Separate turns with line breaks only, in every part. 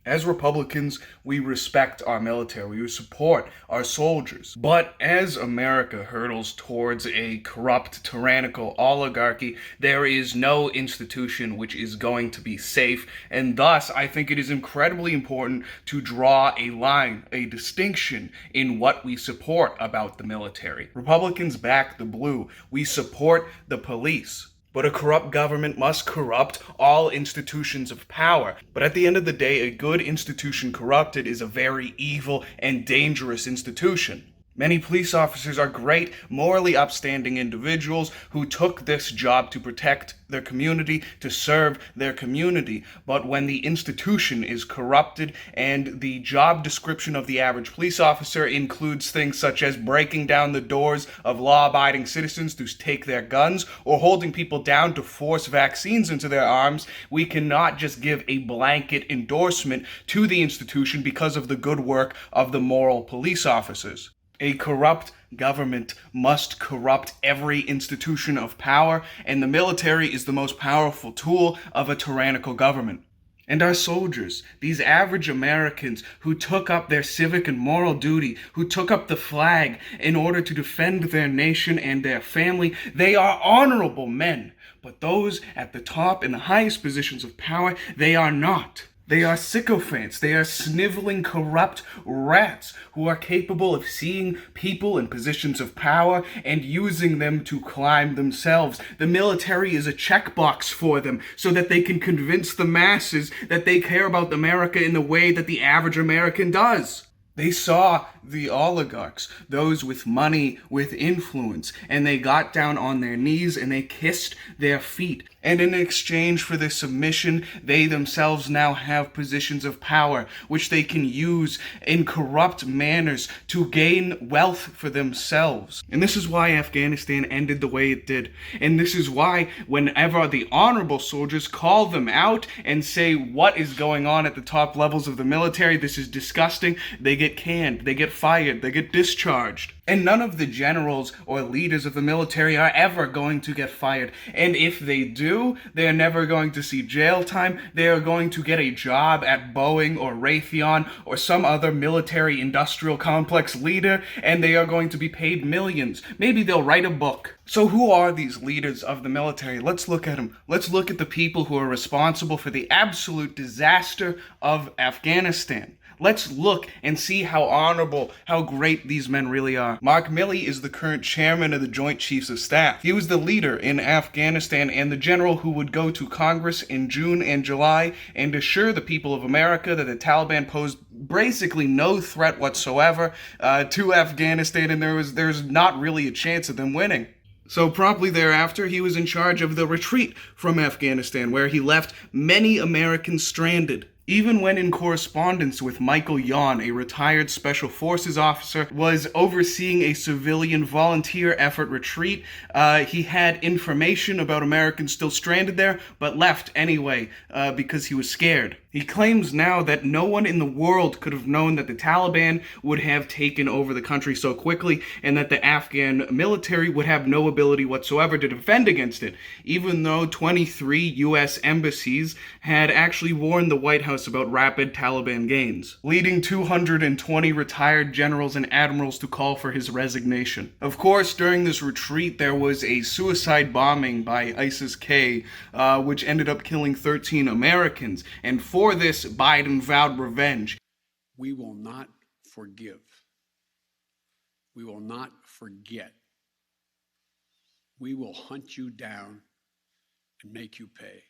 As Republicans, we respect our military, we support our soldiers. But as America hurtles towards a corrupt, tyrannical oligarchy, there is no institution which is going to be safe, and thus I think it is incredibly important to draw a line, a distinction in what we support about the military. Republicans back the blue. We support the police. But a corrupt government must corrupt all institutions of power. But at the end of the day, a good institution corrupted is a very evil and dangerous institution. Many police officers are great, morally upstanding individuals who took this job to protect their community, to serve their community. But when the institution is corrupted and the job description of the average police officer includes things such as breaking down the doors of law-abiding citizens to take their guns or holding people down to force vaccines into their arms, we cannot just give a blanket endorsement to the institution because of the good work of the moral police officers. A corrupt government must corrupt every institution of power, and the military is the most powerful tool of a tyrannical government. And our soldiers, these average Americans who took up their civic and moral duty, who took up the flag in order to defend their nation and their family, they are honorable men. But those at the top in the highest positions of power, they are not. They are sycophants. They are sniveling, corrupt rats who are capable of seeing people in positions of power and using them to climb themselves. The military is a checkbox for them so that they can convince the masses that they care about America in the way that the average American does. They saw the oligarchs, those with money, with influence, and they got down on their knees and they kissed their feet. And in exchange for this submission, they themselves now have positions of power, which they can use in corrupt manners to gain wealth for themselves. And this is why Afghanistan ended the way it did. And this is why whenever the honorable soldiers call them out and say what is going on at the top levels of the military, this is disgusting, they get canned, they get fired, they get discharged. And none of the generals or leaders of the military are ever going to get fired. And if they do, they are never going to see jail time. They are going to get a job at Boeing or Raytheon or some other military industrial complex leader, and they are going to be paid millions. Maybe they'll write a book. So who are these leaders of the military? Let's look at them. Let's look at the people who are responsible for the absolute disaster of Afghanistan. Let's look and see how honorable, how great these men really are. Mark Milley is the current chairman of the Joint Chiefs of Staff. He was the leader in Afghanistan and the general who would go to Congress in June and July and assure the people of America that the Taliban posed basically no threat whatsoever to Afghanistan, and there's not really a chance of them winning. So promptly thereafter, he was in charge of the retreat from Afghanistan, where he left many Americans stranded. Even when in correspondence with Michael Yon, a retired Special Forces officer, was overseeing a civilian volunteer effort retreat, he had information about Americans still stranded there, but left anyway because he was scared. He claims now that no one in the world could have known that the Taliban would have taken over the country so quickly and that the Afghan military would have no ability whatsoever to defend against it, even though 23 U.S. embassies had actually warned the White House about rapid Taliban gains, leading 220 retired generals and admirals to call for his resignation. Of course, during this retreat, there was a suicide bombing by ISIS-K, which ended up killing 13 Americans, and for this, Biden vowed revenge.
We will not forgive. We will not forget. We will hunt you down and make you pay.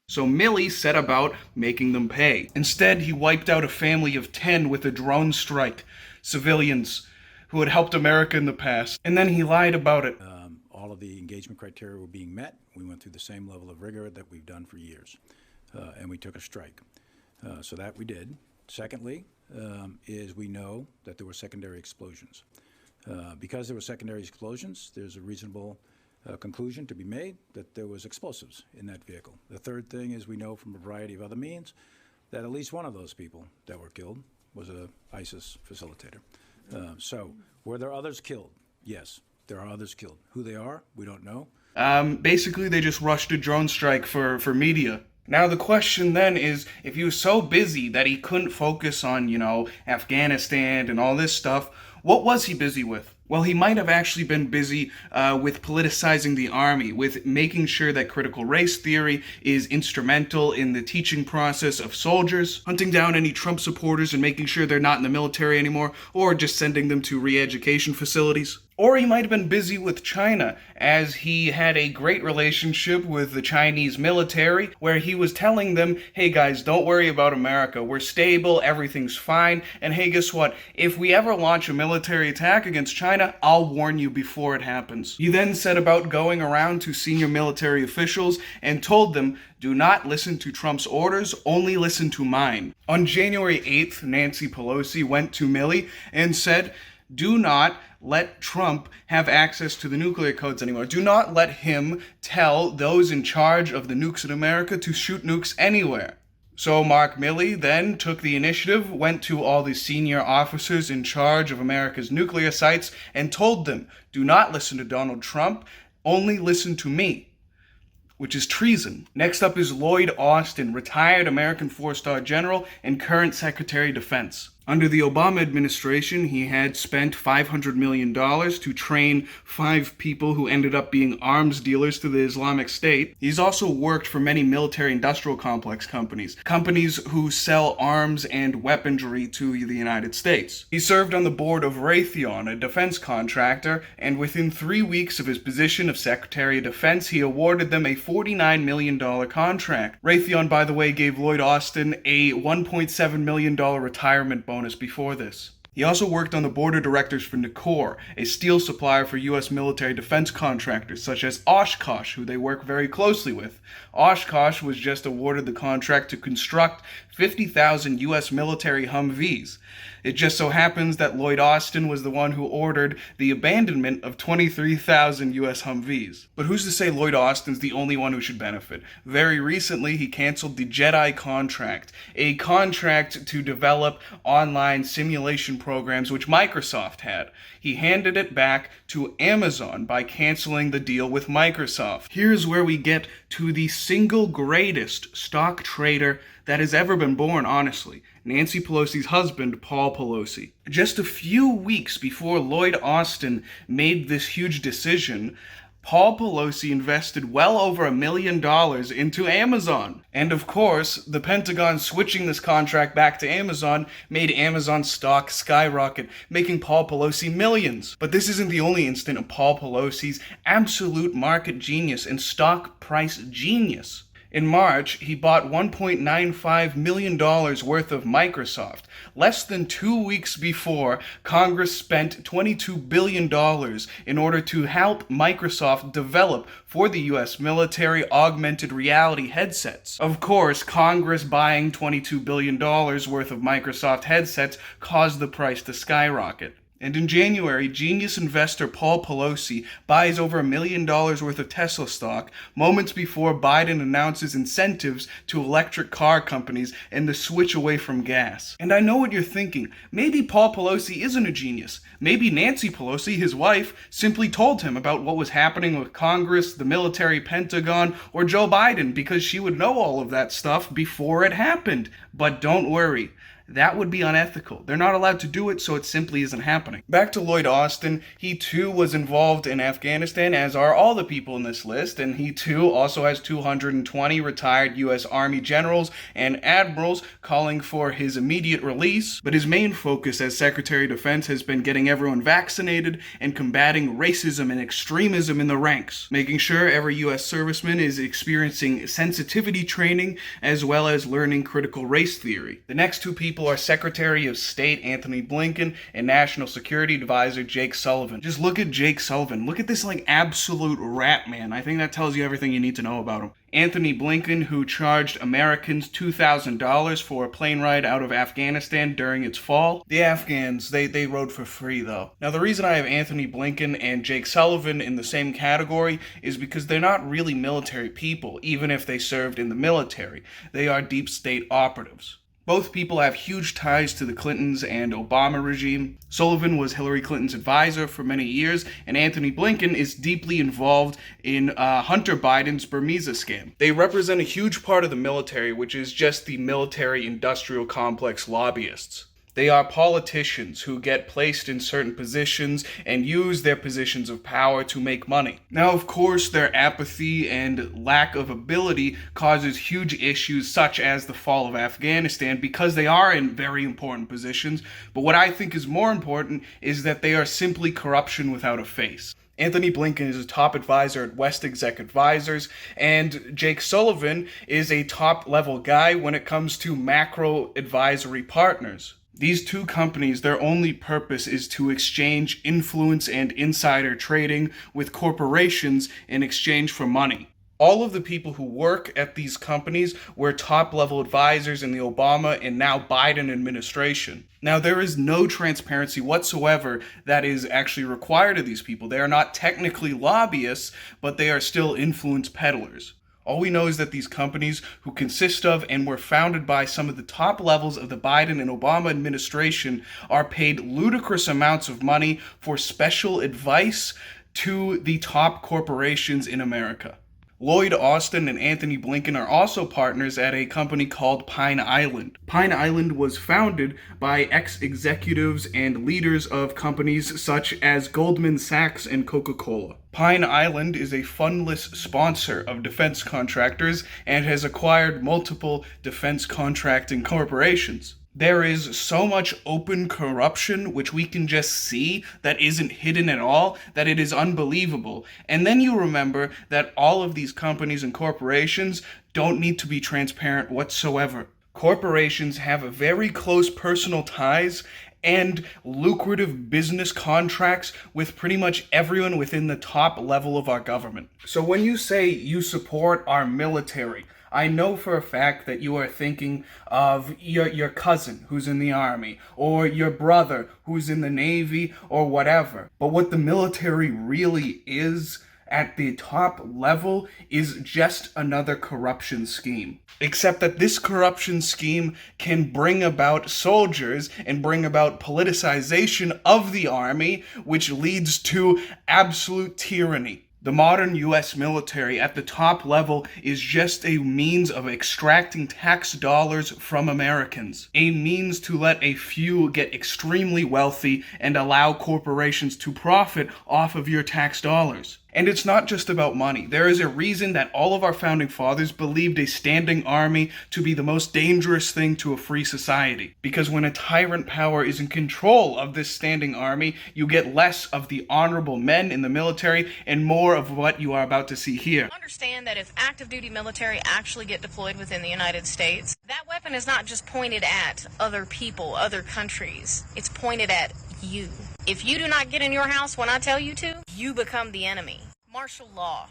So Milley set about making them pay. Instead, he wiped out a family of 10 with a drone strike, civilians who had helped America in the past, and then he lied about it.
All of the engagement criteria were being met. We went through the same level of rigor that we've done for years, and we took a strike. So that we did. Secondly, is we know that there were secondary explosions. Because there were secondary explosions, there's a reasonable conclusion to be made that there was explosives in that vehicle. The third thing is we know from a variety of other means that at least one of those people that were killed was a ISIS facilitator. So were there others killed? Yes, there are others killed. Who they are, we don't know.
Basically, they just rushed a drone strike for media. Now, the question then is, if he was so busy that he couldn't focus on, Afghanistan and all this stuff, what was he busy with? Well, he might have actually been busy with politicizing the army, with making sure that critical race theory is instrumental in the teaching process of soldiers, hunting down any Trump supporters and making sure they're not in the military anymore, or just sending them to re-education facilities. Or he might have been busy with China, as he had a great relationship with the Chinese military, where he was telling them, hey guys, don't worry about America, we're stable, everything's fine, and hey, guess what? If we ever launch a military attack against China, I'll warn you before it happens. He then set about going around to senior military officials and told them, do not listen to Trump's orders, only listen to mine. On January 8th, Nancy Pelosi went to Milley and said, do not let Trump have access to the nuclear codes anymore. Do not let him tell those in charge of the nukes in America to shoot nukes anywhere. So Mark Milley then took the initiative, went to all the senior officers in charge of America's nuclear sites, and told them, do not listen to Donald Trump, only listen to me, which is treason. Next up is Lloyd Austin, retired American four-star general and current Secretary of Defense. Under the Obama administration, he had spent $500 million to train 5 people who ended up being arms dealers to the Islamic State. He's also worked for many military-industrial complex companies who sell arms and weaponry to the United States. He served on the board of Raytheon, a defense contractor, and within 3 weeks of his position of Secretary of Defense, he awarded them a $49 million contract. Raytheon, by the way, gave Lloyd Austin a $1.7 million retirement bonus before this. He also worked on the board of directors for Nucor, a steel supplier for U.S. military defense contractors such as Oshkosh, who they work very closely with. Oshkosh was just awarded the contract to construct 50,000 U.S. military Humvees. It just so happens that Lloyd Austin was the one who ordered the abandonment of 23,000 U.S. Humvees. But who's to say Lloyd Austin's the only one who should benefit? Very recently, he canceled the JEDI contract, a contract to develop online simulation programs which Microsoft had. He handed it back to Amazon by canceling the deal with Microsoft. Here's where we get to the single greatest stock trader that has ever been born, honestly. Nancy Pelosi's husband, Paul Pelosi. Just a few weeks before Lloyd Austin made this huge decision, Paul Pelosi invested well over $1 million into Amazon. And of course, the Pentagon switching this contract back to Amazon made Amazon stock skyrocket, making Paul Pelosi millions. But this isn't the only instant of Paul Pelosi's absolute market genius and stock price genius. In March, he bought $1.95 million worth of Microsoft, less than 2 weeks before Congress spent $22 billion in order to help Microsoft develop for the U.S. military augmented reality headsets. Of course, Congress buying $22 billion worth of Microsoft headsets caused the price to skyrocket. And in January, genius investor Paul Pelosi buys over $1 million worth of Tesla stock moments before Biden announces incentives to electric car companies and the switch away from gas. And I know what you're thinking. Maybe Paul Pelosi isn't a genius. Maybe Nancy Pelosi, his wife, simply told him about what was happening with Congress, the military, Pentagon, or Joe Biden because she would know all of that stuff before it happened. But don't worry. That would be unethical. They're not allowed to do it, so it simply isn't happening. Back to Lloyd Austin. He too was involved in Afghanistan, as are all the people in this list, and he too also has 220 retired U.S. Army generals and admirals calling for his immediate release. But his main focus as Secretary of Defense has been getting everyone vaccinated and combating racism and extremism in the ranks, making sure every U.S. serviceman is experiencing sensitivity training as well as learning critical race theory. The next two people are Secretary of State Anthony Blinken and National Security Advisor Jake Sullivan. Just look at Jake Sullivan. Look at this absolute rat man. I think that tells you everything you need to know about him. Anthony Blinken, who charged Americans $2,000 for a plane ride out of Afghanistan during its fall. The Afghans, they rode for free though. Now the reason I have Anthony Blinken and Jake Sullivan in the same category is because they're not really military people, even if they served in the military. They are deep state operatives. Both people have huge ties to the Clintons and Obama regime. Sullivan was Hillary Clinton's advisor for many years, and Anthony Blinken is deeply involved in Hunter Biden's Burmese scam. They represent a huge part of the military, which is just the military-industrial complex lobbyists. They are politicians who get placed in certain positions and use their positions of power to make money. Now, of course, their apathy and lack of ability causes huge issues such as the fall of Afghanistan because they are in very important positions. But what I think is more important is that they are simply corruption without a face. Anthony Blinken is a top advisor at West Exec Advisors, and Jake Sullivan is a top-level guy when it comes to macro advisory partners. These two companies, their only purpose is to exchange influence and insider trading with corporations in exchange for money. All of the people who work at these companies were top-level advisors in the Obama and now Biden administration. Now, there is no transparency whatsoever that is actually required of these people. They are not technically lobbyists, but they are still influence peddlers. All we know is that these companies, who consist of and were founded by some of the top levels of the Biden and Obama administration, are paid ludicrous amounts of money for special advice to the top corporations in America. Lloyd Austin and Anthony Blinken are also partners at a company called Pine Island. Pine Island was founded by ex-executives and leaders of companies such as Goldman Sachs and Coca-Cola. Pine Island is a fundless sponsor of defense contractors and has acquired multiple defense contracting corporations. There is so much open corruption, which we can just see, that isn't hidden at all, that it is unbelievable. And then you remember that all of these companies and corporations don't need to be transparent whatsoever. Corporations have very close personal ties and lucrative business contracts with pretty much everyone within the top level of our government. So when you say you support our military, I know for a fact that you are thinking of your cousin who's in the army, or your brother who's in the Navy, or whatever. But what the military really is at the top level is just another corruption scheme. Except that this corruption scheme can bring about soldiers and bring about politicization of the army, which leads to absolute tyranny. The modern U.S. military at the top level is just a means of extracting tax dollars from Americans. A means to let a few get extremely wealthy and allow corporations to profit off of your tax dollars. And it's not just about money. There is a reason that all of our founding fathers believed a standing army to be the most dangerous thing to a free society. Because when a tyrant power is in control of this standing army, you get less of the honorable men in the military and more of what you are about to see here.
Understand that if active duty military actually get deployed within the United States, that weapon is not just pointed at other people, other countries. It's pointed at you. If you do not get in your house when I tell you to, you become the enemy. Martial law.